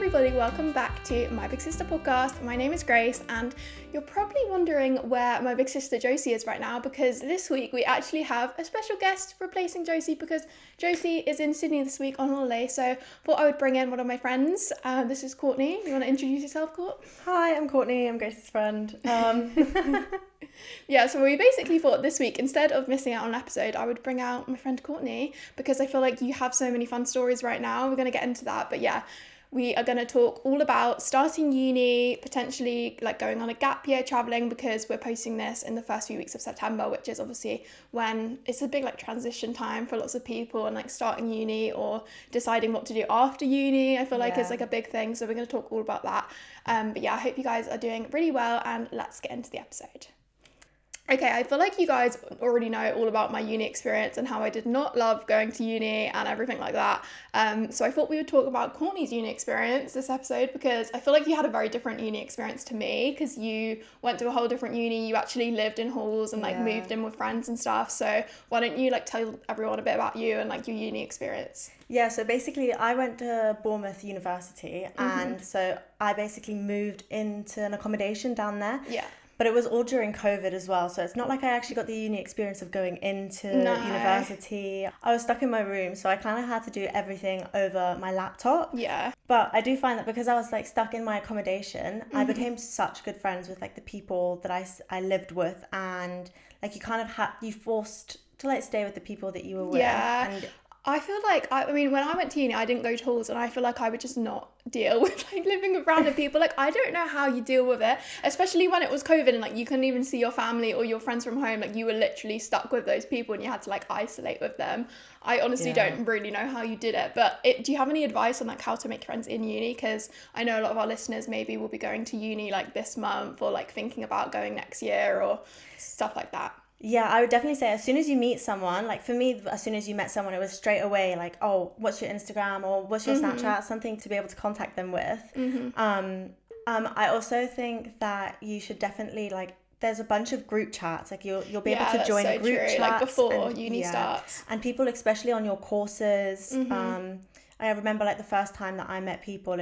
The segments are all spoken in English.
everybody, welcome back to My Big Sister Podcast. My name is Grace and you're probably wondering where my big sister Josie is right now because this week we actually have a special guest replacing Josie because Josie is in Sydney this week on holiday, so thought I would bring in one of my friends. This is Courtney. You want to introduce yourself, Court? Hi, I'm Courtney. I'm Grace's friend. Yeah, so we basically thought this week, instead of missing out on an episode, I would bring out my friend Courtney because I feel like you have so many fun stories right now. We're going to get into that, but yeah, we are going to talk all about starting uni, potentially like going on a gap year traveling, because we're posting this in the first few weeks of September, which is obviously when it's a big like transition time for lots of people, and like starting uni or deciding what to do after uni, I feel like is like a big thing. So we're going to talk all about that. But yeah, I hope you guys are doing really well, and let's get into the episode. Okay, I feel like you guys already know all about my uni experience and how I did not love going to uni and everything like that. So I thought we would talk about Courtney's uni experience this episode because I feel like you had a very different uni experience to me because you went to a whole different uni. You actually lived in halls and like moved in with friends and stuff. So why don't you like tell everyone a bit about you and like your uni experience? Yeah, so basically I went to Bournemouth University and so I basically moved into an accommodation down there. Yeah. But it was all during COVID as well, so it's not like I actually got the uni experience of going into university. I was stuck in my room, so I kind of had to do everything over my laptop. Yeah. But I do find that because I was like stuck in my accommodation, I became such good friends with like the people that I lived with, and like you kind of you forced to like stay with the people that you were with. Yeah. And I feel like, I mean, when I went to uni, I didn't go to halls, and I feel like I would just not deal with like living with random people. Like, I don't know how you deal with it, especially when it was COVID and like you couldn't even see your family or your friends from home. Like, you were literally stuck with those people and you had to like isolate with them. I honestly don't really know how you did it, but do you have any advice on like how to make friends in uni? Because I know a lot of our listeners maybe will be going to uni like this month or like thinking about going next year or stuff like that. Yeah, I would definitely say as soon as you meet someone, like for me, as soon as you met someone, it was straight away like, oh, what's your Instagram or what's your Snapchat, something to be able to contact them with. I also think that you should definitely like, there's a bunch of group chats, like you'll be able to join so group chats like before uni starts, and people especially on your courses. I remember like the first time that I met people,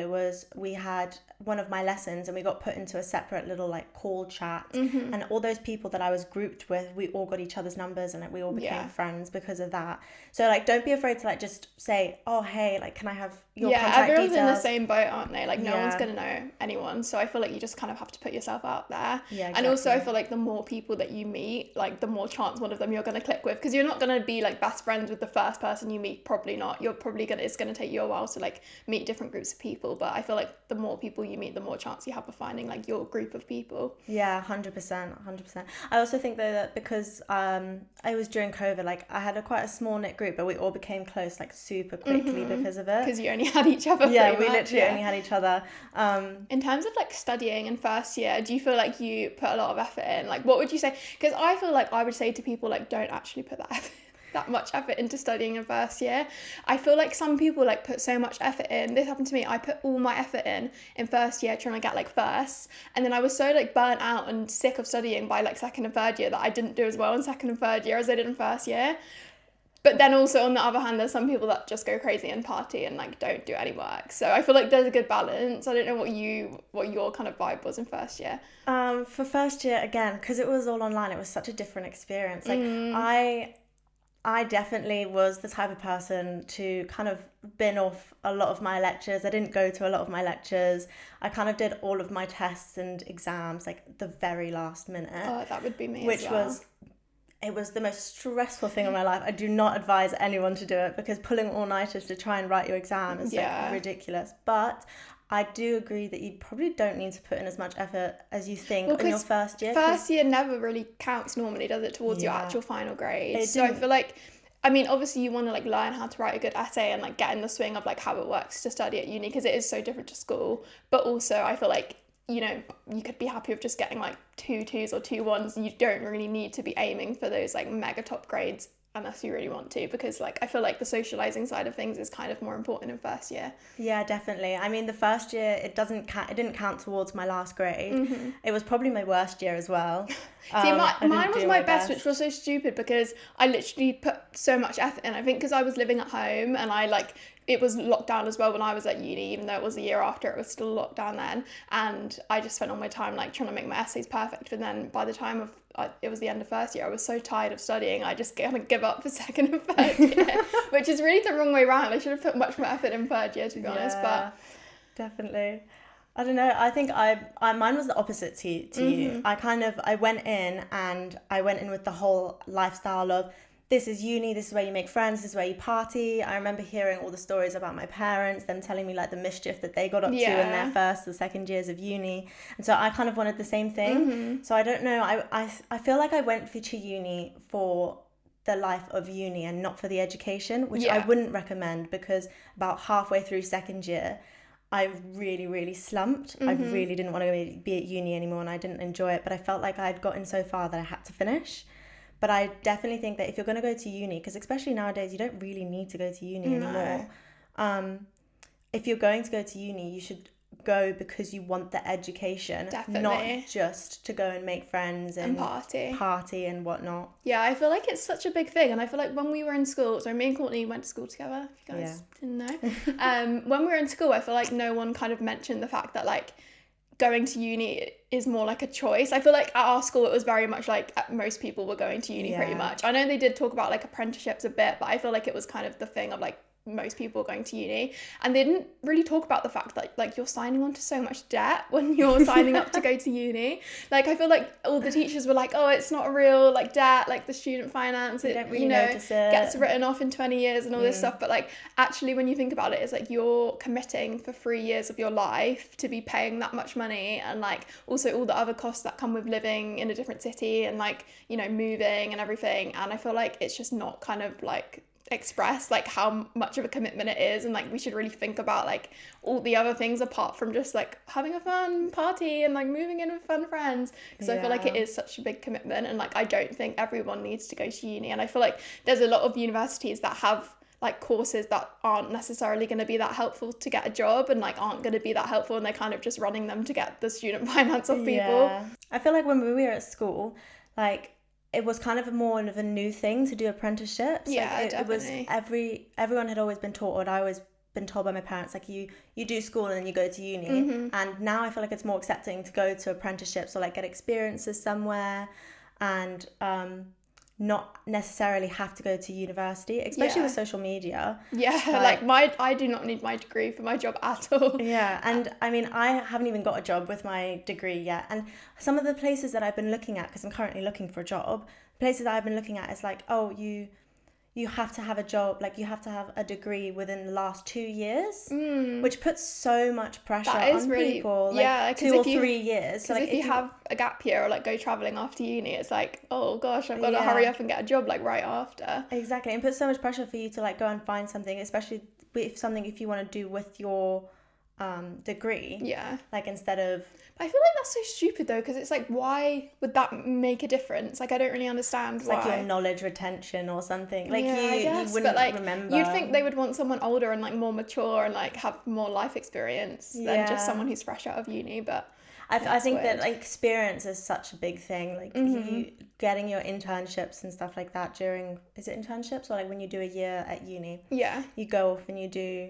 we had one of my lessons and we got put into a separate little like call chat, and all those people that I was grouped with, we all got each other's numbers and like we all became friends because of that. So like don't be afraid to like just say, oh hey, like can I have your contact everyone's details? in the same boat, aren't they? Like no one's gonna know anyone, so I feel like you just kind of have to put yourself out there. And also I feel like the more people that you meet, like the more chance one of them you're gonna click with, because you're not gonna be like best friends with the first person you meet, probably not. It's gonna take you a while to like meet different groups of people, but I feel like the more people you meet, the more chance you have of finding like your group of people. 100%. I also think though that because I was during COVID, like I had quite a small knit group, but we all became close like super quickly because of it. Because you only had each other. We literally only had each other. In terms of like studying in first year, do you feel like you put a lot of effort in? Like what would you say? Because I feel like I would say to people like don't actually put that much effort into studying in first year. I feel like some people like put so much effort in. This happened to me. I put all my effort in first year trying to get like firsts, and then I was so like burnt out and sick of studying by like second and third year that I didn't do as well in second and third year as I did in first year. But then also on the other hand, there's some people that just go crazy and party and like don't do any work. So I feel like there's a good balance. I don't know what your kind of vibe was in first year. For first year, again, because it was all online, it was such a different experience. Like I definitely was the type of person to kind of bin off a lot of my lectures. I didn't go to a lot of my lectures. I kind of did all of my tests and exams like the very last minute. Oh, that would be me which as well. It was the most stressful thing in my life. I do not advise anyone to do it because pulling all-nighters to try and write your exam is like ridiculous. But I do agree that you probably don't need to put in as much effort as you think in your first year. First year never really counts normally, does it, towards your actual final grade? So I feel like, I mean, obviously you want to like learn how to write a good essay and like get in the swing of like how it works to study at uni because it is so different to school. But also I feel like, you know, you could be happy with just getting like 2 2s or 2 1s. You don't really need to be aiming for those like mega top grades unless you really want to, because like I feel like the socializing side of things is kind of more important in first year. Yeah, definitely. I mean, the first year it didn't count towards my last grade. It was probably my worst year as well. See, mine was my best, which was so stupid because I literally put so much effort in. I think because I was living at home and I like it was locked down as well when I was at uni, even though it was a year after, it was still locked down then. And I just spent all my time like trying to make my essays perfect. And then by the time it was the end of first year, I was so tired of studying, I just kind of give up for second and third year, which is really the wrong way around. I should have put much more effort in third year, to be honest. But definitely. I don't know. I think mine was the opposite to you. I went in with the whole lifestyle of, this is uni, this is where you make friends, this is where you party. I remember hearing all the stories about my parents, them telling me like the mischief that they got up to in their first or second years of uni. And so I kind of wanted the same thing. So I don't know. I feel like I went to uni for the life of uni and not for the education, which I wouldn't recommend, because about halfway through second year, I really, really slumped. I really didn't want to be at uni anymore, and I didn't enjoy it. But I felt like I'd gotten so far that I had to finish. But I definitely think that if you're going to go to uni, because especially nowadays, you don't really need to go to uni anymore. If you're going to go to uni, you should go because you want the education, not just to go and make friends and party and whatnot. Yeah, I feel like it's such a big thing. And I feel like when we were in school, so me and Courtney went to school together, if you guys didn't know. When we were in school, I feel like no one kind of mentioned the fact that like going to uni is more like a choice. I feel like at our school it was very much like most people were going to uni pretty much. I know they did talk about like apprenticeships a bit, but I feel like it was kind of the thing of like most people going to uni, and they didn't really talk about the fact that like you're signing on to so much debt when you're signing up to go to uni. Like I feel like all the teachers were like, oh, it's not a real like debt, like the student finance, it, really notice it, gets written off in 20 years and all this stuff. But like actually when you think about it, it's like you're committing for 3 years of your life to be paying that much money, and like also all the other costs that come with living in a different city and like, you know, moving and everything. And I feel like it's just not kind of like express like how much of a commitment it is, and like we should really think about like all the other things apart from just like having a fun party and like moving in with fun friends, because I feel like it is such a big commitment, and like I don't think everyone needs to go to uni. And I feel like there's a lot of universities that have like courses that aren't necessarily going to be that helpful to get a job, and like aren't going to be that helpful, and they're kind of just running them to get the student finance off people. I feel like when we were at school, like it was kind of more of a new thing to do apprenticeships. It was everyone had always been taught, or I'd always been told by my parents, like you do school and then you go to uni. And now I feel like it's more accepting to go to apprenticeships or like get experiences somewhere, and not necessarily have to go to university, especially with social media. I do not need my degree for my job at all. And I mean, I haven't even got a job with my degree yet, and some of the places that I've been looking at, because I'm currently looking for a job, places that I've been looking at is like, oh, you have to have a job, like you have to have a degree within the last 2 years, which puts so much pressure on people, like 2 or 3 years. So like if you have a gap year or like go traveling after uni, it's like, oh gosh, I've got to hurry up and get a job like right after. Exactly, and puts so much pressure for you to like go and find something, especially if you want to do with your degree, like instead of. But I feel like that's so stupid though, because it's like, why would that make a difference? Like I don't really understand why. Like your knowledge retention or something, like you wouldn't but, like, remember. You'd think they would want someone older and like more mature and like have more life experience than just someone who's fresh out of uni. But I think that like experience is such a big thing, like you getting your internships and stuff like that during, is it internships or like when you do a year at uni, you go off and you do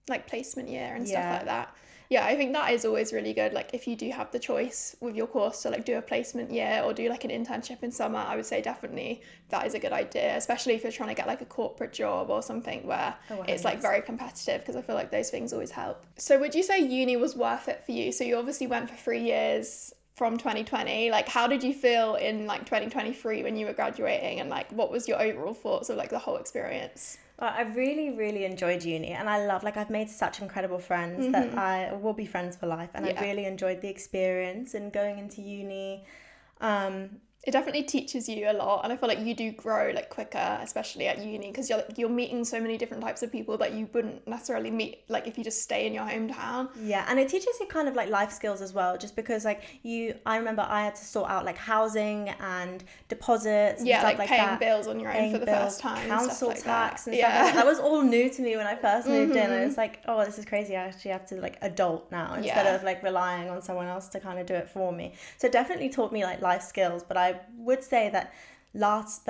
like placement year and stuff like that. I think that is always really good. Like if you do have the choice with your course to like do a placement year or do like an internship in summer, I would say definitely that is a good idea, especially if you're trying to get like a corporate job or something where it's like very competitive, because I feel like those things always help. So would you say uni was worth it for you? So you obviously went for 3 years from 2020. Like how did you feel in like 2023 when you were graduating, and like what was your overall thoughts of like the whole experience? I really, really enjoyed uni, and I love, like, I've made such incredible friends that I will be friends for life, and I really enjoyed the experience and going into uni. It definitely teaches you a lot, and I feel like you do grow like quicker, especially at uni, because you're meeting so many different types of people that you wouldn't necessarily meet like if you just stay in your hometown. And it teaches you kind of like life skills as well, just because like I remember I had to sort out like housing and deposits and stuff like like paying that. bills on your own for the first time, council tax that. and stuff like that. That was all new to me when I first moved in. I was like, oh, this is crazy, I actually have to like adult now instead of like relying on someone else to kind of do it for me. So it definitely taught me like life skills, but I would say that the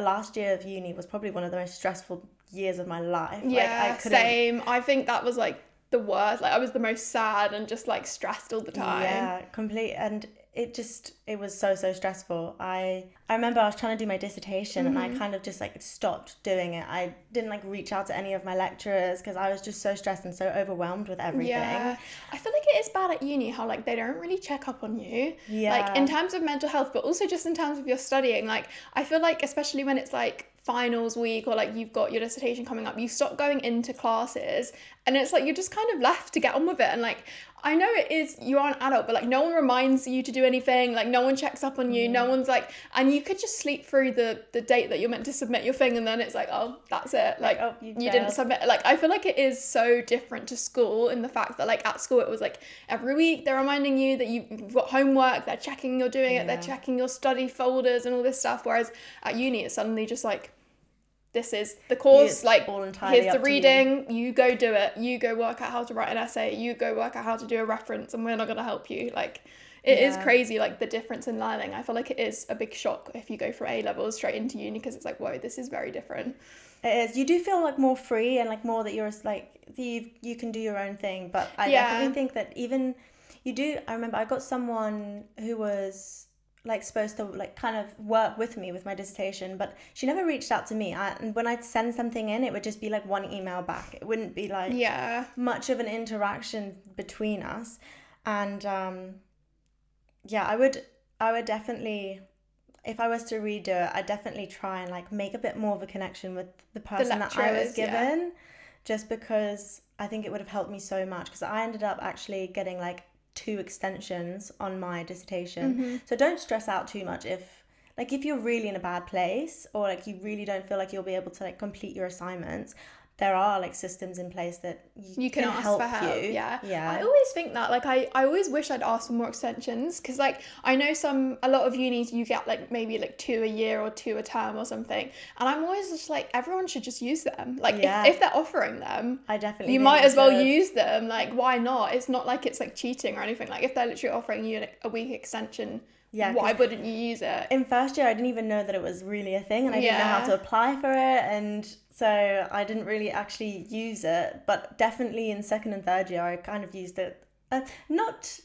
last year of uni was probably one of the most stressful years of my life. Yeah, like, I couldn't. Same. I think that was like the worst. Like I was the most sad and just like stressed all the time. Yeah, complete. And it was so stressful. I remember I was trying to do my dissertation and I kind of just like stopped doing it. I didn't like reach out to any of my lecturers because I was just so stressed and so overwhelmed with everything. Yeah, I feel like it is bad at uni how like they don't really check up on you. Yeah. Like in terms of mental health, but also just in terms of your studying. Like I feel like especially when it's like finals week or like you've got your dissertation coming up, you stop going into classes and it's like you're just kind of left to get on with it. And like I know it is, you are an adult, but like no one reminds you to do anything, like no one checks up on you, no one's like, and you could just sleep through the date that you're meant to submit your thing and then it's like, oh, that's it, like oh, you didn't submit. Like I feel like it is so different to school in the fact that like at school it was like every week they're reminding you that you've got homework, they're checking you're doing it, they're checking your study folders and all this stuff, whereas at uni it's suddenly just like, this is the course, like here's the reading, you go do it, you go work out how to write an essay, you go work out how to do a reference, and we're not going to help you. Like it is crazy, like the difference in learning. I feel like it is a big shock if you go from A levels straight into uni because it's like, whoa, this is very different. It is. You do feel like more free and like more that you're like you can do your own thing, but I definitely think that even you do. I remember I got someone who was like supposed to like kind of work with me with my dissertation, but she never reached out to me. And when I'd send something in, it would just be like one email back. It wouldn't be like much of an interaction between us. And I would definitely, if I was to redo it, I'd definitely try and like make a bit more of a connection with the person that I was given, just because I think it would have helped me so much, because I ended up actually getting like 2 extensions on my dissertation. So don't stress out too much if you're really in a bad place or like you really don't feel like you'll be able to like complete your assignments. There are like systems in place that you can ask help for help. I always think that like I always wish I'd asked for more extensions, because like I know a lot of unis you get like maybe like 2 a year or 2 a term or something, and I'm always just like, everyone should just use them. Like if they're offering them, I definitely you might as well use them. Like why not? It's not like it's like cheating or anything. Like if they're literally offering you a week extension, why wouldn't you use it? In first year I didn't even know that it was really a thing, and I didn't know how to apply for it, and so I didn't really actually use it. But definitely in second and third year I kind of used it, not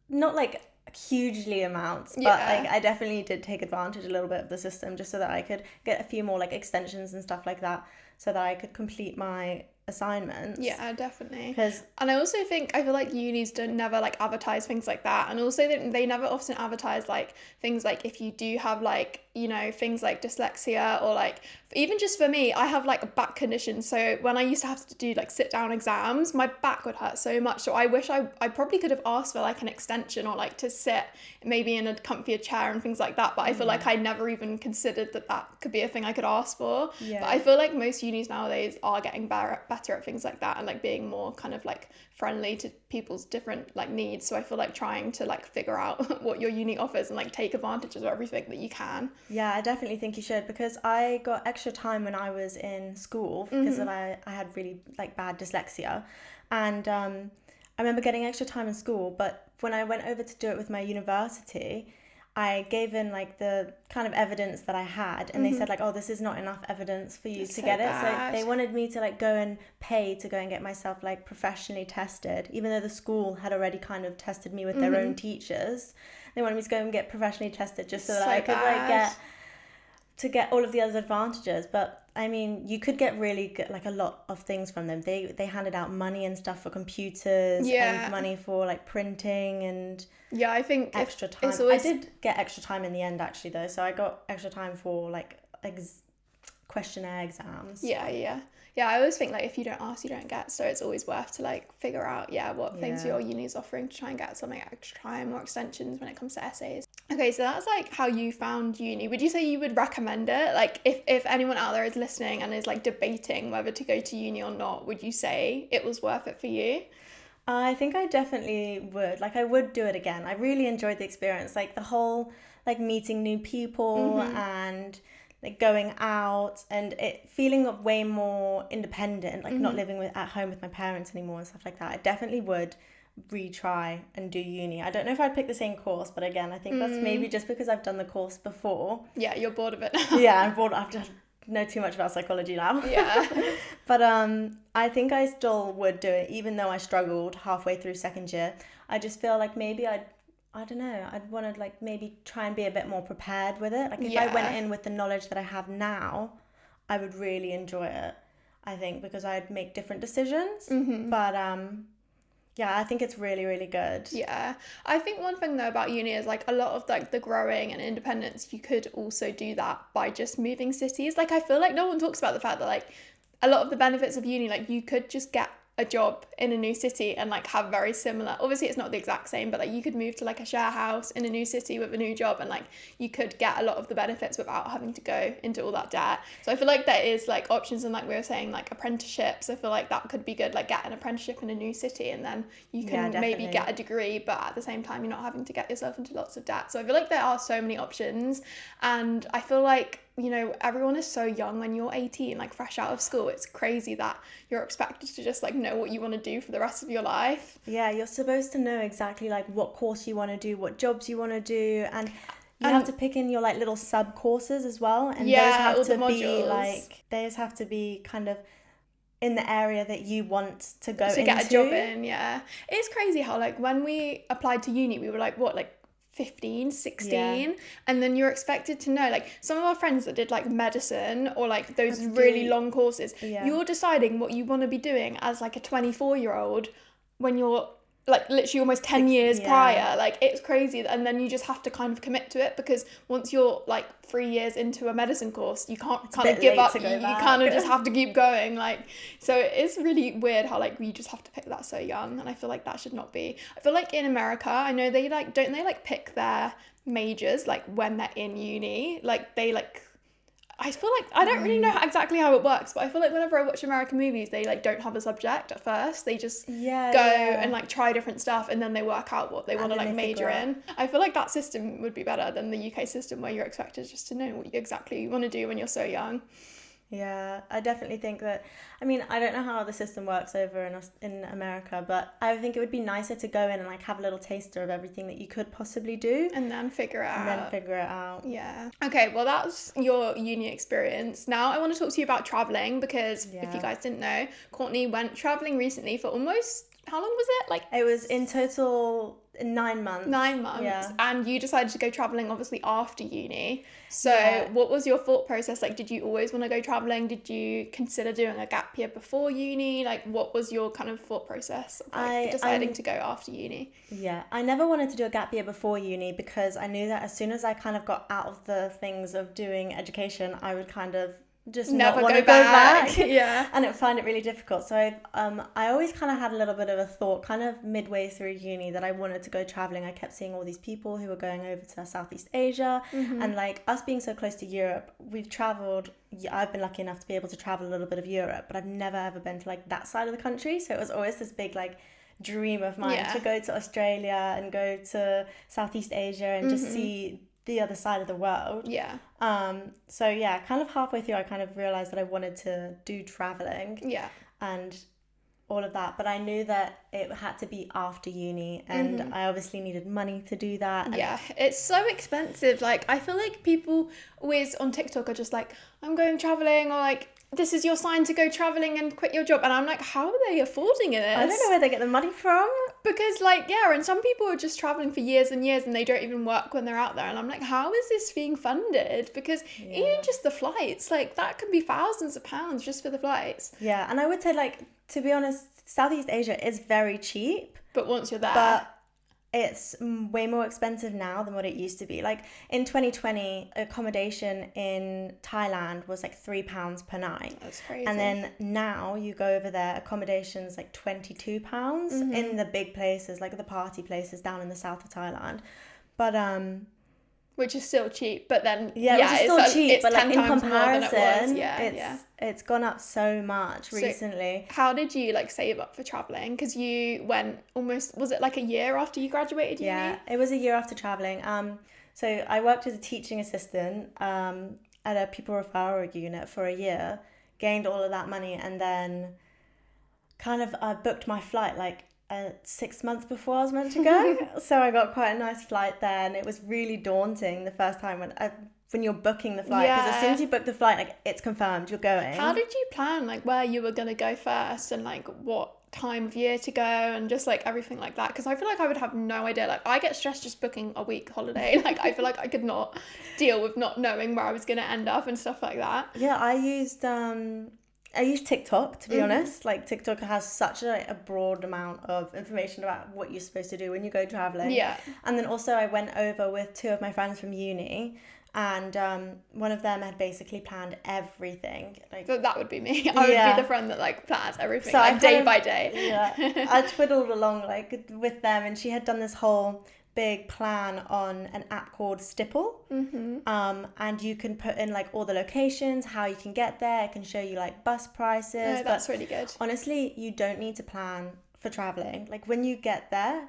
like hugely amounts, but like I definitely did take advantage a little bit of the system just so that I could get a few more like extensions and stuff like that, so that I could complete my assignments. Yeah, definitely. And I also think, I feel like unis don't never like advertise things like that, and also they never often advertise like things like if you do have like, you know, things like dyslexia, or like even just for me, I have like a back condition, so when I used to have to do like sit down exams, my back would hurt so much. So I wish I probably could have asked for like an extension, or like to sit maybe in a comfier chair and things like that, but I feel like I never even considered that could be a thing I could ask for. But I feel like most unis nowadays are getting better at things like that, and like being more kind of like friendly to people's different like needs. So I feel like trying to like figure out what your uni offers and like take advantage of everything that you can. Yeah, I definitely think you should, because I got extra time when I was in school because I had really like bad dyslexia, and I remember getting extra time in school, but when I went over to do it with my university, I gave in like the kind of evidence that I had, and they said like, oh, this is not enough evidence for you to get it. So they wanted me to like go and pay to go and get myself like professionally tested, even though the school had already kind of tested me with their own teachers. They wanted me to go and get professionally tested just so that I could like get all of the other advantages. But I mean, you could get really good, like a lot of things from them. They handed out money and stuff for computers, and money for like printing, and I think extra time. I did get extra time in the end actually though, so I got extra time for like questionnaire exams. I always think like if you don't ask, you don't get, so it's always worth to like figure out what things your uni is offering to try and get something extra time or extensions when it comes to essays. Okay, so that's like how you found uni. Would you say you would recommend it? Like if anyone out there is listening and is like debating whether to go to uni or not, would you say it was worth it for you? I think I definitely would. Like I would do it again. I really enjoyed the experience, like the whole like meeting new people and like going out, and it feeling way more independent, like not living at home with my parents anymore and stuff like that. I definitely would retry and do uni. I don't know if I'd pick the same course, but again, I think that's maybe just because I've done the course before. Yeah, you're bored of it now. Yeah, I'm bored after know too much about psychology now. Yeah. But I think I still would do it, even though I struggled halfway through second year. I just feel like maybe I don't know, I'd want to like maybe try and be a bit more prepared with it. Like if I went in with the knowledge that I have now, I would really enjoy it, I think, because I'd make different decisions. But yeah, I think it's really, really good. Yeah. I think one thing though about uni is like a lot of like the growing and independence, you could also do that by just moving cities. Like I feel like no one talks about the fact that like a lot of the benefits of uni, like you could just get a job in a new city and like have very similar, obviously it's not the exact same, but like you could move to like a share house in a new city with a new job and like you could get a lot of the benefits without having to go into all that debt. So I feel like there is like options, and like we were saying, like apprenticeships, I feel like that could be good, like get an apprenticeship in a new city and then you can maybe get a degree, but at the same time you're not having to get yourself into lots of debt. So I feel like there are so many options, and I feel like, you know, everyone is so young when you're 18, like fresh out of school. It's crazy that you're expected to just like know what you want to do for the rest of your life. Yeah, you're supposed to know exactly like what course you want to do, what jobs you want to do, and you have to pick in your like little sub courses as well, and those have to be like, those have to be kind of in the area that you want to go into. Get a job in. Yeah, it's crazy how like when we applied to uni, we were like, what, like 15, 16, and then you're expected to know, like some of our friends that did like medicine or like those really long courses, you're deciding what you want to be doing as like a 24-year-old when you're like literally almost 10 years prior. Like it's crazy, and then you just have to kind of commit to it, because once you're like 3 years into a medicine course, you can't kind of give up, you kind of just have to keep going. Like, so it's really weird how like we just have to pick that so young, and I feel like that should not be. I feel like in America, I know they like, don't they like pick their majors like when they're in uni, like they like, I feel like, I don't really know exactly how it works, but I feel like whenever I watch American movies, they like don't have a subject at first. They just go and like try different stuff, and then they work out what they want to like major in. I feel like that system would be better than the UK system, where you're expected just to know what exactly you want to do when you're so young. Yeah, I definitely think that, I mean, I don't know how the system works over in America, but I think it would be nicer to go in and like have a little taster of everything that you could possibly do. And then figure it out. Yeah. Okay, well that's your uni experience. Now I want to talk to you about traveling, because if you guys didn't know, Courtney went traveling recently for almost, how long was it? Like, it was in total 9 months. 9 months. Yeah. And you decided to go traveling obviously after uni. So what was your thought process? Like, did you always want to go traveling? Did you consider doing a gap year before uni? Like, what was your kind of thought process of like, deciding to go after uni? Yeah, I never wanted to do a gap year before uni, because I knew that as soon as I kind of got out of the things of doing education, I would kind of just never want to go back. Yeah. And find it really difficult. So I always kind of had a little bit of a thought kind of midway through uni that I wanted to go traveling. I kept seeing all these people who were going over to Southeast Asia, and like us being so close to Europe, we've traveled. I've been lucky enough to be able to travel a little bit of Europe, but I've never ever been to like that side of the country. So it was always this big like dream of mine to go to Australia and go to Southeast Asia and just see the other side of the world. So yeah, kind of halfway through I kind of realized that I wanted to do traveling and all of that, but I knew that it had to be after uni, and I obviously needed money to do that. It's so expensive. Like I feel like people always on TikTok are just like, I'm going traveling, or like, this is your sign to go traveling and quit your job. And I'm like, how are they affording it? I don't know where they get the money from. Because like, and some people are just traveling for years and years and they don't even work when they're out there. And I'm like, how is this being funded? Because even just the flights, like that could be thousands of pounds just for the flights. Yeah, and I would say, like, to be honest, Southeast Asia is very cheap. But once you're there... But it's way more expensive now than what it used to be. Like in 2020, accommodation in Thailand was like £3 per night. That's crazy. And then now you go over there, accommodation's like £22 in the big places, like the party places down in the south of Thailand. But which is still cheap, but then which is still cheap, but like in comparison, it's gone up so much recently. So how did you like save up for traveling? Because you went almost, was it like a year after you graduated uni? Yeah, it was a year after traveling. So I worked as a teaching assistant at a people referral unit for a year, gained all of that money, and then kind of booked my flight like 6 months before I was meant to go. So I got quite a nice flight there, and it was really daunting the first time when when you're booking the flight, because as soon as you book the flight, like, it's confirmed, you're going. How did you plan, like, where you were going to go first and, like, what time of year to go and just, like, everything like that? Because I feel like I would have no idea. Like, I get stressed just booking a week holiday. Like, I feel like I could not deal with not knowing where I was going to end up and stuff like that. Yeah, I used TikTok, to be honest. Like, TikTok has such a broad amount of information about what you're supposed to do when you go traveling. Yeah. And then also I went over with 2 of my friends from uni, and one of them had basically planned everything. Like, so that would be me. I would be the friend that, like, plans everything, so like, day by day. Yeah. I twiddled along, like, with them, and she had done this whole big plan on an app called Stipple. And you can put in, like, all the locations, how you can get there. It can show you, like, bus prices. That's really good. Honestly, you don't need to plan for traveling. Like, when you get there,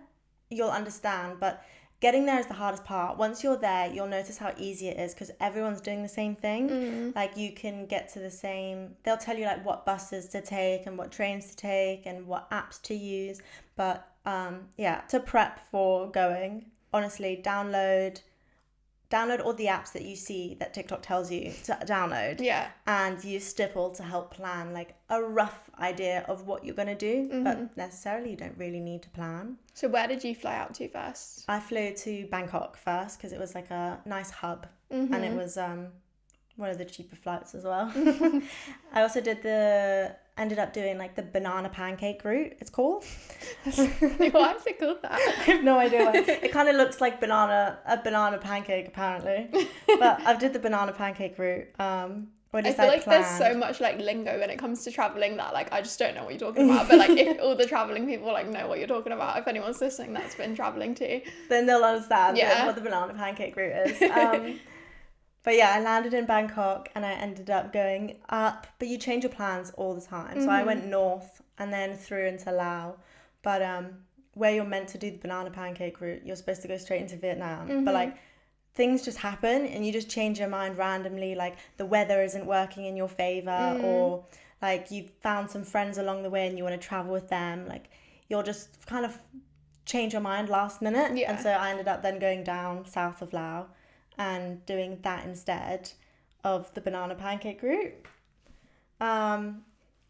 you'll understand, but getting there is the hardest part. Once you're there, you'll notice how easy it is, because everyone's doing the same thing. Like, you can get to the same, they'll tell you, like, what buses to take and what trains to take and what apps to use. But to prep for going, honestly, download all the apps that you see that TikTok tells you to download. Yeah. And use Stipple to help plan, like, a rough idea of what you're going to do. But necessarily you don't really need to plan. So where did you fly out to first? I flew to Bangkok first, because it was, like, a nice hub. And it was one of the cheaper flights as well. I also ended up doing, like, the banana pancake route, it's called. Why is it called that? I have no idea why. It kind of looks like a banana pancake, apparently. But I did the banana pancake route. I feel like there's so much, like, lingo when it comes to traveling that, like, I just don't know what you're talking about. But, like, if all the traveling people, like, know what you're talking about, if anyone's listening that's been traveling too, then they'll understand what the banana pancake route is. But yeah, I landed in Bangkok and I ended up going up, but you change your plans all the time. So I went north and then through into Laos. But where you're meant to do the banana pancake route, you're supposed to go straight into Vietnam. But, like, things just happen and you just change your mind randomly. Like, the weather isn't working in your favor, or, like, you've found some friends along the way and you want to travel with them. Like, you'll just kind of change your mind last minute. Yeah. And so I ended up then going down south of Laos and doing that instead of the banana pancake route.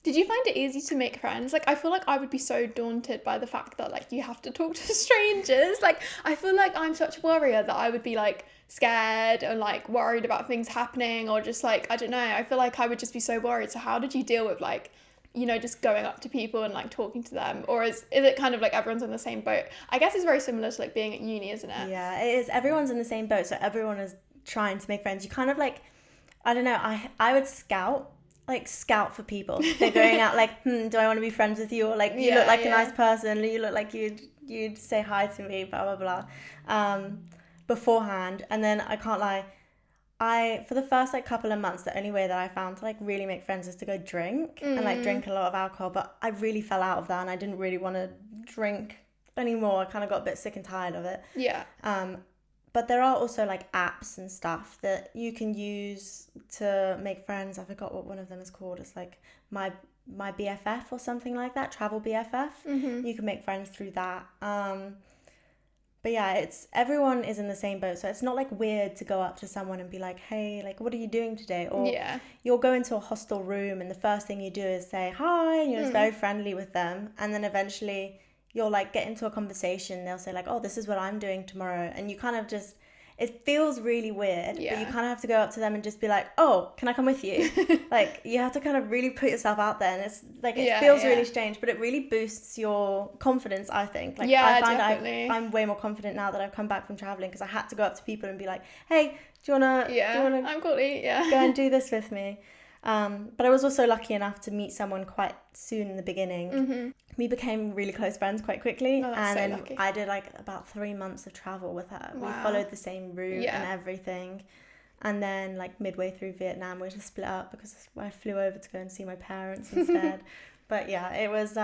Did you find it easy to make friends? Like, I feel like I would be so daunted by the fact that, like, you have to talk to strangers. Like, I feel like I'm such a worrier that I would be, like, scared and, like, worried about things happening, or just, like, I don't know. I feel like I would just be so worried. So how did you deal with, like, you know, just going up to people and, like, talking to them? Or is it kind of like everyone's in the same boat? I guess it's very similar to, like, being at uni, isn't it? Yeah, it is. Everyone's in the same boat, so everyone is trying to make friends. You kind of, like, I don't know, I would scout for people. They're going out, like, do I want to be friends with you? Or, like, you look like a nice person, you look like you'd say hi to me, blah, blah, blah, beforehand. And then I can't lie, for the first, like, couple of months, the only way that I found to, like, really make friends is to go drink and, like, drink a lot of alcohol. But I really fell out of that and I didn't really want to drink anymore. I kind of got a bit sick and tired of it. Yeah. But there are also, like, apps and stuff that you can use to make friends. I forgot what one of them is called. It's like my BFF or something like that, Travel BFF. You can make friends through that. But yeah, everyone is in the same boat, so it's not, like, weird to go up to someone and be like, hey, like, what are you doing today? Or you'll go into a hostel room and the first thing you do is say hi, and you're just very friendly with them, and then eventually you'll, like, get into a conversation. They'll say, like, oh, this is what I'm doing tomorrow, and you kind of just, it feels really weird, but you kind of have to go up to them and just be like, oh, can I come with you? Like, you have to kind of really put yourself out there, and it's, like, it feels really strange, but it really boosts your confidence, I think. Like, I find I'm way more confident now that I've come back from traveling, because I had to go up to people and be like, hey, do you wanna I'm Courtney, go and do this with me? But I was also lucky enough to meet someone quite soon in the beginning. We became really close friends quite quickly, and then lucky. I did, like, about 3 months of travel with her. Wow. We followed the same route and everything, and then, like, midway through Vietnam we just split up because I flew over to go and see my parents instead. But yeah, it was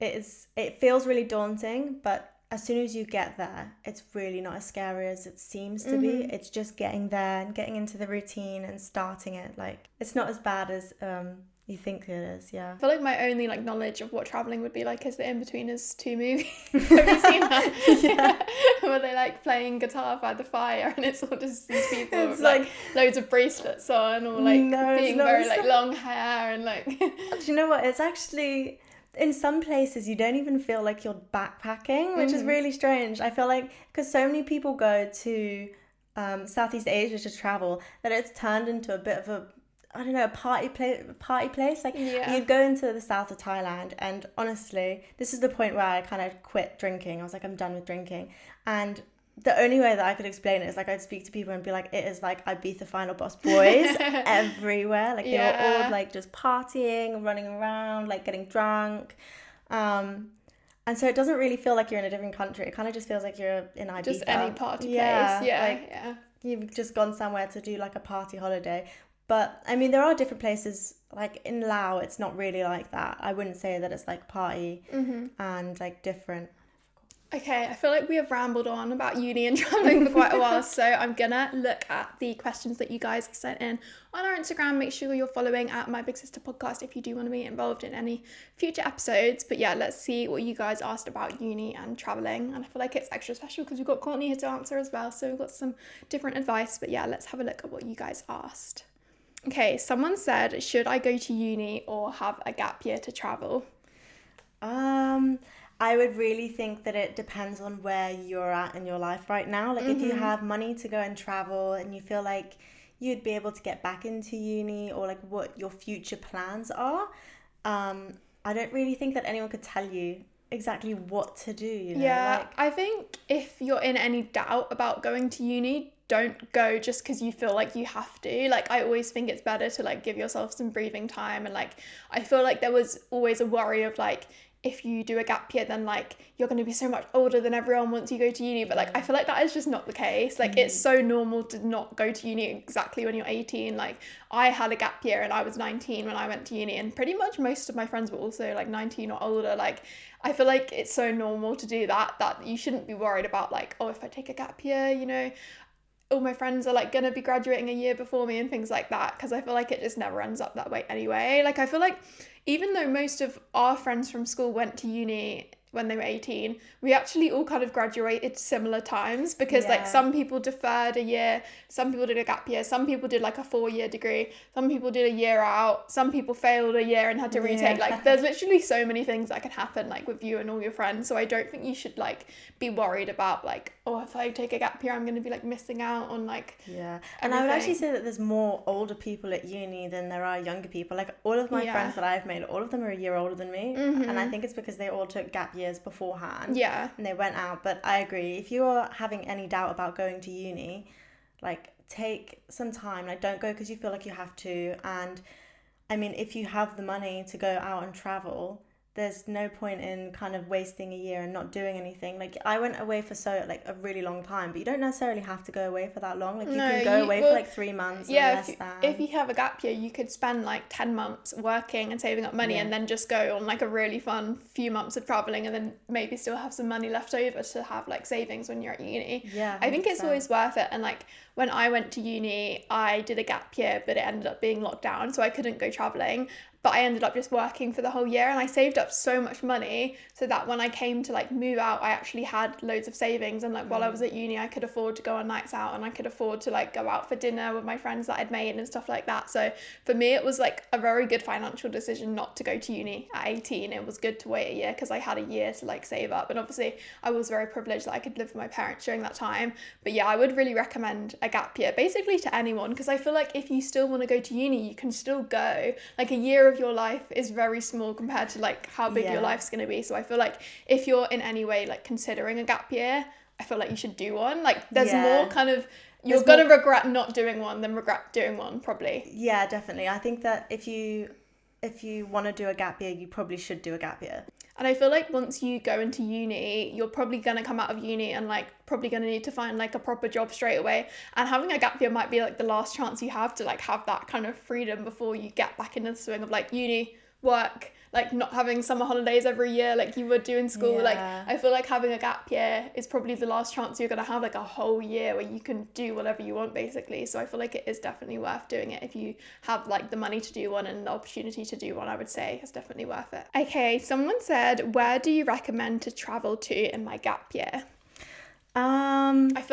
it feels really daunting, but as soon as you get there, it's really not as scary as it seems to be. It's just getting there and getting into the routine and starting it. Like, it's not as bad as you think it is. Yeah. I feel like my only, like, knowledge of what traveling would be like is the In-Betweeners 2 movie. Have you seen that? Yeah. Where they like playing guitar by the fire, and it's all just these people It's with like loads of bracelets on, or like being very like long hair and like. Do you know what? It's actually, in some places you don't even feel like you're backpacking, which is really strange. I feel like because so many people go to Southeast Asia to travel that it's turned into a bit of a, I don't know, a party place. Like you'd go into the south of Thailand, and honestly, this is the point where I kind of quit drinking. I was like, I'm done with drinking. And the only way that I could explain it is like I'd speak to people and be like, it is like Ibiza Final Boss boys everywhere. Like they were all like just partying, running around, like getting drunk. And so it doesn't really feel like you're in a different country. It kind of just feels like you're in Ibiza. Just any party place. You've just gone somewhere to do like a party holiday. But I mean, there are different places, like in Laos, it's not really like that. I wouldn't say that it's like party and like different. Okay, I feel like we have rambled on about uni and traveling for quite a while, so I'm gonna look at the questions that you guys sent in on our Instagram. Make sure you're following at My Big Sister Podcast if you do want to be involved in any future episodes. But yeah, let's see what you guys asked about uni and traveling. And I feel like it's extra special because we've got Courtney here to answer as well, so we've got some different advice. But yeah, let's have a look at what you guys asked. Okay, someone said, should I go to uni or have a gap year to travel? I would really think that it depends on where you're at in your life right now. Like if you have money to go and travel and you feel like you'd be able to get back into uni, or like what your future plans are, I don't really think that anyone could tell you exactly what to do, you know? Yeah, like, I think if you're in any doubt about going to uni, don't go just because you feel like you have to. Like, I always think it's better to like give yourself some breathing time. And like, I feel like there was always a worry of like, if you do a gap year, then like you're going to be so much older than everyone once you go to uni. But like I feel like that is just not the case. Like it's so normal to not go to uni exactly when you're 18. Like I had a gap year and I was 19 when I went to uni, and pretty much most of my friends were also like 19 or older. Like I feel like it's so normal to do that you shouldn't be worried about like, oh, if I take a gap year, you know, all my friends are like gonna be graduating a year before me and things like that, because I feel like it just never ends up that way anyway. Like I feel like even though most of our friends from school went to uni when they were 18, we actually all kind of graduated similar times, because like some people deferred a year, some people did a gap year, some people did like a 4-year degree, some people did a year out, some people failed a year and had to retake. Like there's literally so many things that can happen like with you and all your friends. So I don't think you should like be worried about like, oh, if I take a gap year, I'm going to be like missing out on like and I would actually say that there's more older people at uni than there are younger people. Like all of my friends that I've made, all of them are a year older than me, and I think it's because they all took gap years beforehand and they went out. But I agree, if you're having any doubt about going to uni, like take some time. Like don't go because you feel like you have to. And I mean, if you have the money to go out and travel, there's no point in kind of wasting a year and not doing anything. Like I went away for like a really long time, but you don't necessarily have to go away for that long. Like you can go away for like 3 months or less than. If you have a gap year, you could spend like 10 months working and saving up money and then just go on like a really fun few months of traveling, and then maybe still have some money left over to have like savings when you're at uni. 100%. I think it's always worth it. And like when I went to uni, I did a gap year, but it ended up being locked down, so I couldn't go traveling. But I ended up just working for the whole year, and I saved up so much money so that when I came to like move out, I actually had loads of savings. And like while I was at uni, I could afford to go on nights out, and I could afford to like go out for dinner with my friends that I'd made and stuff like that. So for me, it was like a very good financial decision not to go to uni at 18. It was good to wait a year because I had a year to like save up. And obviously I was very privileged that I could live with my parents during that time. But yeah, I would really recommend a gap year basically to anyone, because I feel like if you still want to go to uni, you can still go. Like a year of your life is very small compared to like how big your life's going to be. So I feel like if you're in any way like considering a gap year, I feel like you should do one. Like there's more kind of, you're going to regret not doing one than regret doing one, probably. Yeah, definitely. I think that if you want to do a gap year, you probably should do a gap year. And I feel like once you go into uni, you're probably going to come out of uni and like probably going to need to find like a proper job straight away. And having a gap year might be like the last chance you have to like have that kind of freedom before you get back into the swing of like uni, work, like not having summer holidays every year like you would do in school. Like I feel like having a gap year is probably the last chance you're going to have like a whole year where you can do whatever you want basically. So I feel like it is definitely worth doing it if you have like the money to do one and the opportunity to do one. I would say it's definitely worth it. Okay, someone said, where do you recommend to travel to in my gap year?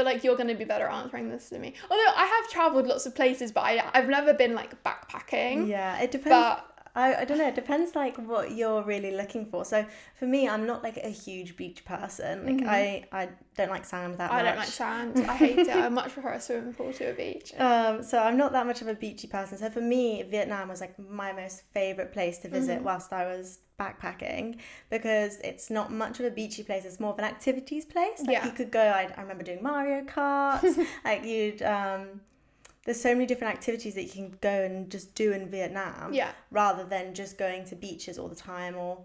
feel like you're going to be better answering this than me. Although I have travelled lots of places, but I've never been like backpacking. Yeah, it depends. But I don't know, it depends like what you're really looking for. So for me, I'm not like a huge beach person. Like I don't like sand that much. I don't like sand. I hate it. I much prefer a swimming pool to a beach. So I'm not that much of a beachy person. So for me, Vietnam was like my most favourite place to visit whilst I was backpacking, because it's not much of a beachy place. It's more of an activities place. Like you could go, I remember doing Mario Kart. Like you'd there's so many different activities that you can go and just do in Vietnam, rather than just going to beaches all the time, or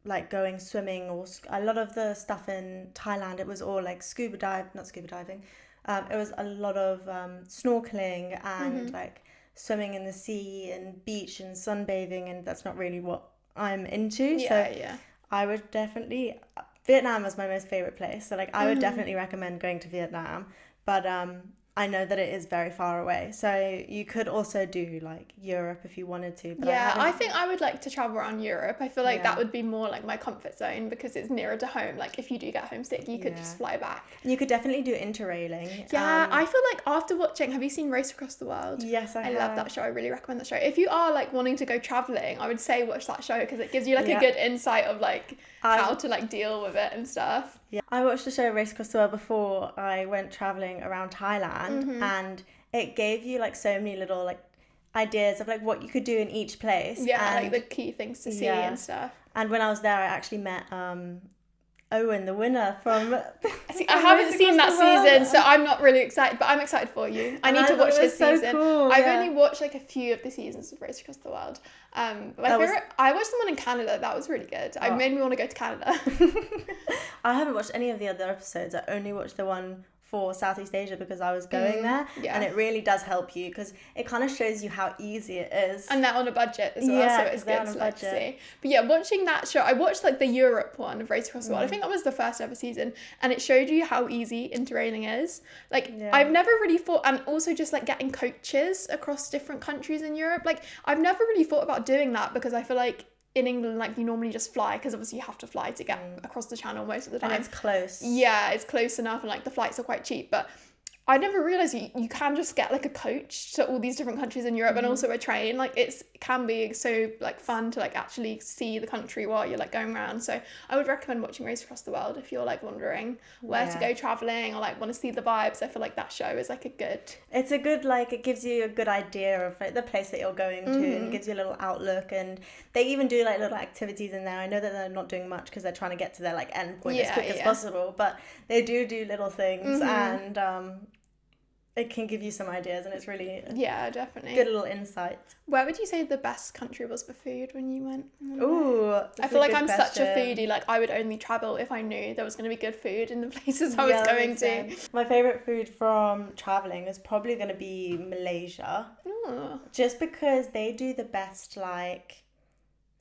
like going swimming, or a lot of the stuff in Thailand, it was all like not scuba diving. It was a lot of snorkeling and like swimming in the sea and beach and sunbathing, and that's not really what I'm into. I would definitely, Vietnam was my most favorite place. So like I would definitely recommend going to Vietnam. But I know that it is very far away. So you could also do like Europe if you wanted to. But I think I would like to travel around Europe. I feel like that would be more like my comfort zone, because it's nearer to home. Like if you do get homesick, you could just fly back. You could definitely do interrailing. Yeah, I feel like after watching, have you seen Race Across the World? Yes, I have. I love that show. I really recommend that show. If you are like wanting to go traveling, I would say watch that show, because it gives you like a good insight of like how to like deal with it and stuff. Yeah, I watched the show Race Across the World before I went traveling around Thailand, and it gave you like so many little like ideas of like what you could do in each place. Yeah, and, like the key things to see and stuff. And when I was there, I actually met Owen, the winner from. I haven't seen that season, so I'm not really excited, but I'm excited for you. I need to watch his season. Cool, I've only watched like a few of the seasons of Race Across the World. My favorite, I watched the one in Canada. That was really good. It made me want to go to Canada. I haven't watched any of the other episodes. I only watched the one for Southeast Asia because I was going there, and it really does help you, because it kind of shows you how easy it is, and they're on a budget as well, so it's good to like see. But yeah, watching that show, I watched like the Europe one of Race Across the World. I think that was the first ever season, and it showed you how easy interrailing is. Like I've never really thought, and also just like getting coaches across different countries in Europe, like I've never really thought about doing that, because I feel like in England, like you normally just fly, because obviously you have to fly to get across the channel most of the time. And it's close. Yeah, it's close enough, and like the flights are quite cheap. But I never realised you can just get like a coach to all these different countries in Europe, and also a train. Like it can be so like fun to like actually see the country while you're like going around. So I would recommend watching Race Across the World if you're like wondering where to go travelling, or like want to see the vibes. I feel like that show is like a good. It's a good, like, it gives you a good idea of like the place that you're going to, and gives you a little outlook. And they even do like little activities in there. I know that they're not doing much because they're trying to get to their like end point as quick as possible, but they do little things, and it can give you some ideas, and it's really definitely good little insight. Where would you say the best country was for food when you went? Ooh, I feel like I'm such a foodie. Like I would only travel if I knew there was going to be good food in the places I was going to. My favourite food from travelling is probably going to be Malaysia. Ooh. Just because they do the best like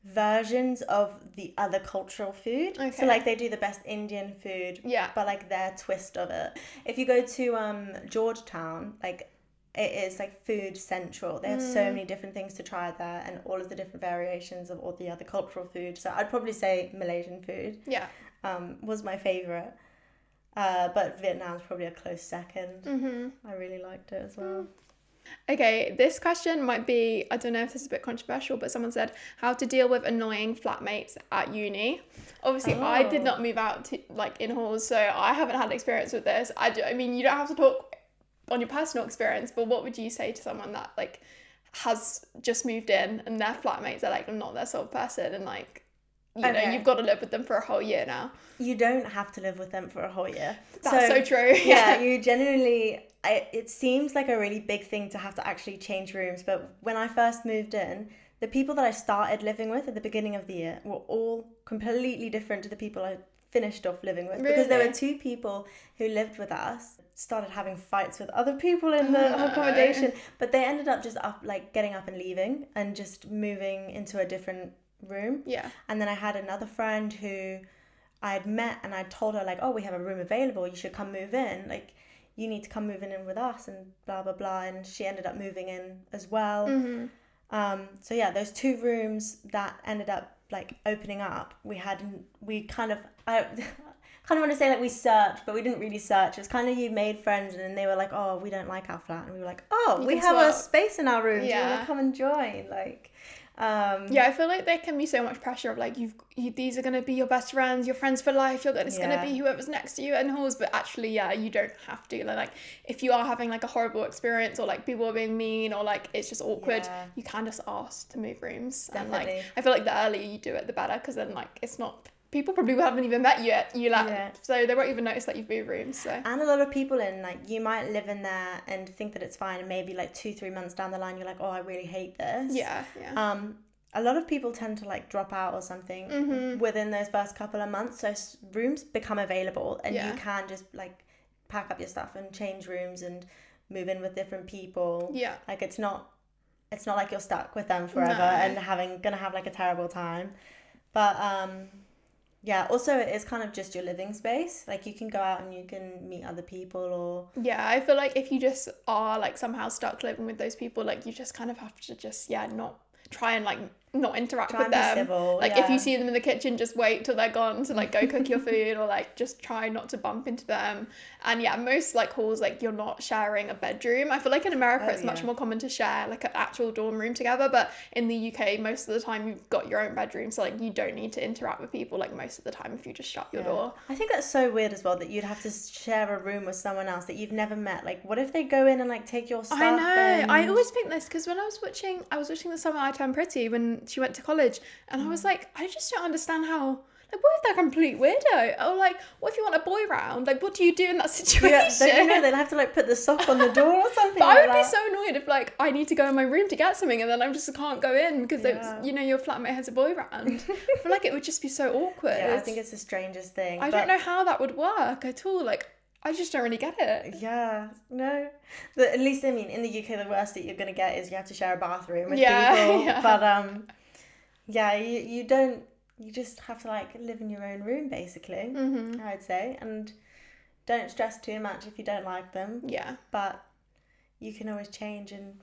versions of the other cultural food. So like they do the best Indian food, but like their twist of it. If you go to Georgetown, like it is like food central. They have so many different things to try there, and all of the different variations of all the other cultural food. So I'd probably say Malaysian food was my favorite, but Vietnam's probably a close second. I really liked it as well. Okay, this question might be, I don't know if this is a bit controversial, but someone said how to deal with annoying flatmates at uni. Obviously, I did not move out to like in halls, so I haven't had experience with this. I mean, you don't have to talk on your personal experience, but what would you say to someone that like has just moved in and their flatmates are like not their sole person, and like you know you've got to live with them for a whole year now? You don't have to live with them for a whole year. That's so true. Yeah, you genuinely. It seems like a really big thing to have to actually change rooms, but when I first moved in, the people that I started living with at the beginning of the year were all completely different to the people I finished off living with. Because there were two people who lived with us, started having fights with other people in the accommodation, but they ended up just getting up and leaving and just moving into a different room. And then I had another friend who I had met, and I told her like, oh, we have a room available, you should come move in, like you need to come moving in with us, and blah blah blah, and she ended up moving in as well. So yeah, those two rooms that ended up like opening up, I kind of want to say like we searched, but we didn't really search. It was kind of you made friends and then they were like, oh, we don't like our flat. And we were like, oh, we have a space in our room. Do you want to come and join? Like, yeah, I feel like there can be so much pressure of like these are gonna be your best friends, your friends for life. It's gonna be whoever's next to you in halls, but actually, you don't have to. Like, if you are having like a horrible experience or like people are being mean or like it's just awkward, you can just ask to move rooms. Definitely. And like, I feel like the earlier you do it, the better, because then like it's not. People probably haven't even met you yet, so they won't even notice that you've moved rooms. So. And a lot of people you might live in there and think that it's fine, and maybe like 2-3 months down the line you're like, oh, I really hate this. Yeah. A lot of people tend to like drop out or something within those first couple of months, so rooms become available and you can just like pack up your stuff and change rooms and move in with different people. Yeah, like it's not like you're stuck with them forever and gonna have like a terrible time. But yeah, also it is kind of just your living space. Like you can go out and you can meet other people or... Yeah, I feel like if you just are like somehow stuck living with those people, like you just kind of have to just, not try and like not interact with them. Civil, like if you see them in the kitchen, just wait till they're gone to like go cook your food, or like just try not to bump into them. And most like halls, like you're not sharing a bedroom. I feel like in America it's much more common to share like an actual dorm room together, but in the UK most of the time you've got your own bedroom, so like you don't need to interact with people like most of the time if you just shut your door. I think that's so weird as well that you'd have to share a room with someone else that you've never met. Like what if they go in and like take your stuff? I know. I always think this because when I was watching The Summer I Turned Pretty when she went to college, and I was like, I just don't understand how, like, what if they're a complete weirdo? Or like, what if you want a boy round? Like, what do you do in that situation? They'd have to like put the sock on the door or something. But I would be so annoyed if like I need to go in my room to get something and then I just can't go in because your flatmate has a boy round. I feel like it would just be so awkward. Yeah, I think it's the strangest thing. I don't know how that would work at all. Like, I just don't really get it. Yeah, no. At least, I mean, in the UK, the worst that you're going to get is you have to share a bathroom with people. Yeah. But, you don't, you just have to, like, live in your own room, basically, I would say. And don't stress too much if you don't like them. Yeah. But you can always change and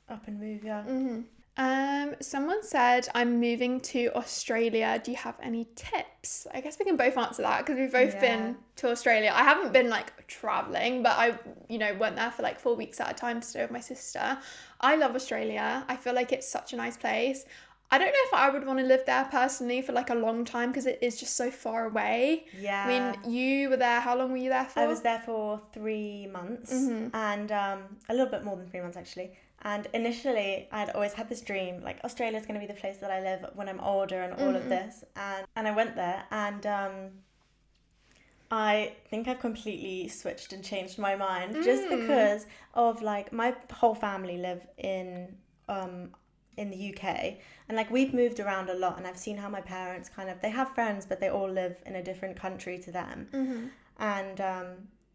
up and move, Someone said, I'm moving to Australia. Do you have any tips? I guess we can both answer that because we've both been to Australia. I haven't been like traveling, but I, went there for like 4 weeks at a time to stay with my sister. I love Australia. I feel like it's such a nice place. I don't know if I would want to live there personally for like a long time because it is just so far away. Yeah. I mean, you were there. How long were you there for? I was there for 3 months and a little bit more than 3 months actually. And initially, I'd always had this dream, like Australia's going to be the place that I live when I'm older and all of this. And I went there and I think I've completely switched and changed my mind just because of like my whole family live in the UK. And like we've moved around a lot and I've seen how my parents they have friends, but they all live in a different country to them. And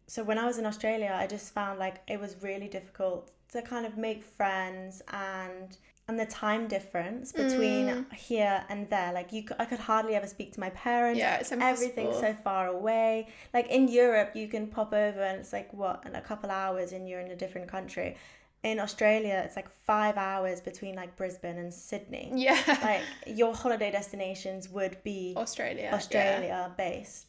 so when I was in Australia, I just found like it was really difficult to kind of make friends and the time difference between here and there. Like I could hardly ever speak to my parents. Yeah, it's impossible. Everything's so far away. Like in Europe, you can pop over and it's like in a couple hours and you're in a different country. In Australia, it's like 5 hours between like Brisbane and Sydney. Yeah. Like your holiday destinations would be Australia based.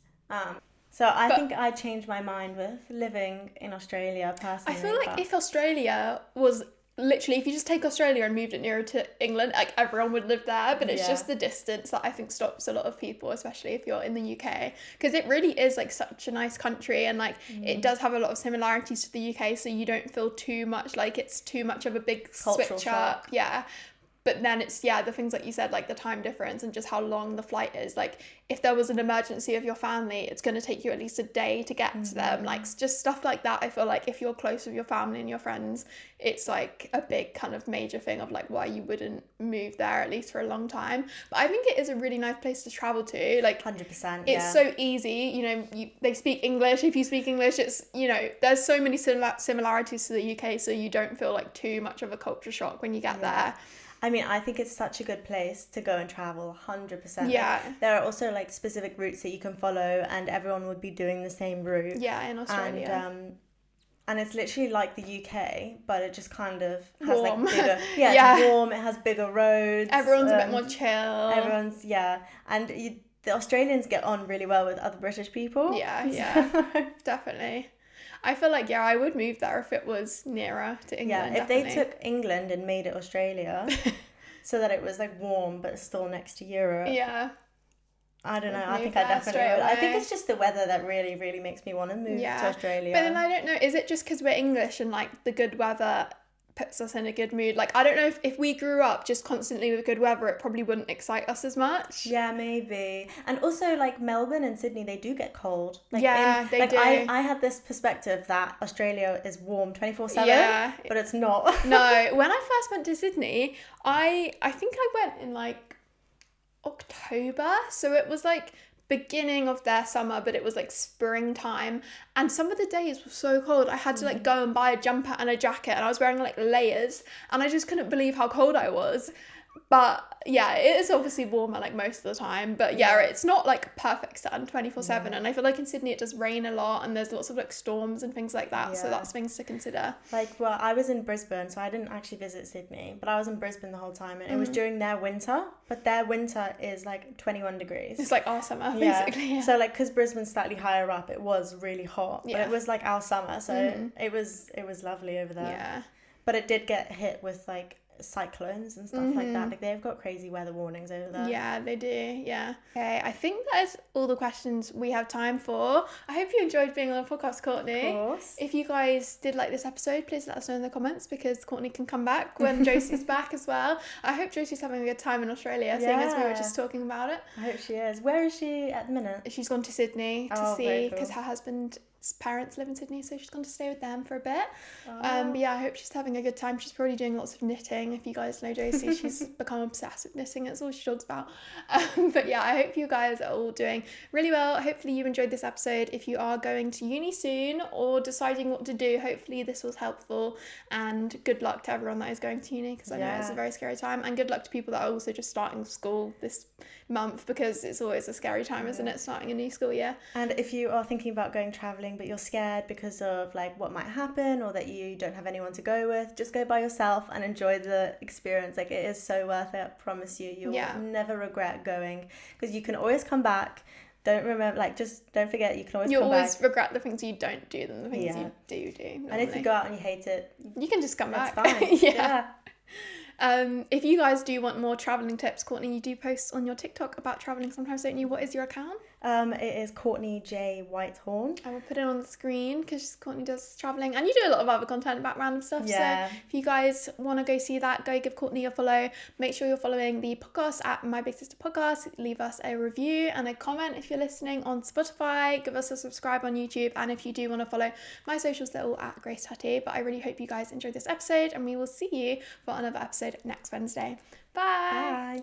So I think I changed my mind with living in Australia personally. I feel like if Australia was literally, if you just take Australia and moved it nearer to England, like everyone would live there, but it's just the distance that I think stops a lot of people, especially if you're in the UK, because it really is like such a nice country and like it does have a lot of similarities to the UK, so you don't feel too much like it's too much of a big cultural switch up. Yeah. But then it's, the things like you said, like the time difference and just how long the flight is. Like, if there was an emergency of your family, it's going to take you at least a day to get to them. Like, just stuff like that. I feel like if you're close with your family and your friends, it's like a big kind of major thing of like why you wouldn't move there, at least for a long time. But I think it is a really nice place to travel to. Like, 100%. It's so easy. They speak English. If you speak English, it's, there's so many similarities to the UK, so you don't feel like too much of a culture shock when you get there. I mean, I think it's such a good place to go and travel, 100%. Yeah. Like, there are also like specific routes that you can follow and everyone would be doing the same route. Yeah, in Australia. And it's literally like the UK, but it just kind of has warm. like bigger... Yeah, it's warm, it has bigger roads. Everyone's a bit more chill. Everyone's, and the Australians get on really well with other British people. Yeah, definitely. I feel like, I would move there if it was nearer to England. Yeah, if they took England and made it Australia so that it was like warm but still next to Europe. Yeah. I don't know. I think I definitely would. I think it's just the weather that really, really makes me want to move to Australia. But then I don't know, is it just because we're English and like the good weather puts us in a good mood? Like, I don't know if we grew up just constantly with good weather, it probably wouldn't excite us as much. Yeah, maybe. And also like Melbourne and Sydney, they do get cold. Like, they do. I had this perspective that Australia is warm 24/7, but it's not. No, when I first went to Sydney, I think I went in like October, so it was like beginning of their summer, but it was like springtime, and some of the days were so cold I had to like go and buy a jumper and a jacket, and I was wearing like layers, and I just couldn't believe how cold I was. But yeah, it is obviously warmer like most of the time, but it's not like perfect sun 24/7, and I feel like in Sydney it does rain a lot and there's lots of like storms and things like that, so that's things to consider. Like, well, I was in Brisbane, so I didn't actually visit Sydney, but I was in Brisbane the whole time, and it was during their winter, but their winter is like 21 degrees. It's like our summer, basically. So like, because Brisbane's slightly higher up, it was really hot, but it was like our summer, so it was lovely over there. But it did get hit with like cyclones and stuff like that. Like, they've got crazy weather warnings over there. Yeah, they do. Yeah. Okay, I think that is all the questions we have time for. I hope you enjoyed being on the podcast, Courtney. Of course. If you guys did like this episode, please let us know in the comments, because Courtney can come back when Josie's back as well. I hope Josie's having a good time in Australia, seeing as we were just talking about it. I hope she is. Where is she at the minute? She's gone to Sydney to see, because her husband's parents live in Sydney, so she's gone to stay with them for a bit. But yeah, I hope she's having a good time. She's probably doing lots of knitting. If you guys know Josie, she's become obsessed with knitting. That's all she talks about. But yeah, I hope you guys are all doing really well. Hopefully you enjoyed this episode. If you are going to uni soon or deciding what to do, hopefully this was helpful, and good luck to everyone that is going to uni, because I know it's a very scary time, and good luck to people that are also just starting school this month, because it's always a scary time, isn't it, starting a new school year. And if you are thinking about going travelling but you're scared because of like what might happen, or that you don't have anyone to go with, just go by yourself and enjoy the experience. Like, it is so worth it, I promise you. You'll never regret going, because you can always come back. Don't forget, you can always come back. You always regret the things you don't do than the things you do normally. And if you go out and you hate it, you can just come back. It's fine. If you guys do want more travelling tips, Courtney, you do post on your TikTok about travelling sometimes, don't you? What is your account? It is Courtney J Whitehorn. I will put it on the screen, because Courtney does travelling, and you do a lot of other content about random stuff. So if you guys want to go see that, go give Courtney a follow. Make sure you're following the podcast at My Big Sister Podcast. Leave us a review and a comment if you're listening on Spotify. Give us a subscribe on YouTube, and if you do want to follow my socials, they're all at Grace Tutty. But I really hope you guys enjoyed this episode, and we will see you for another episode next Wednesday. Bye.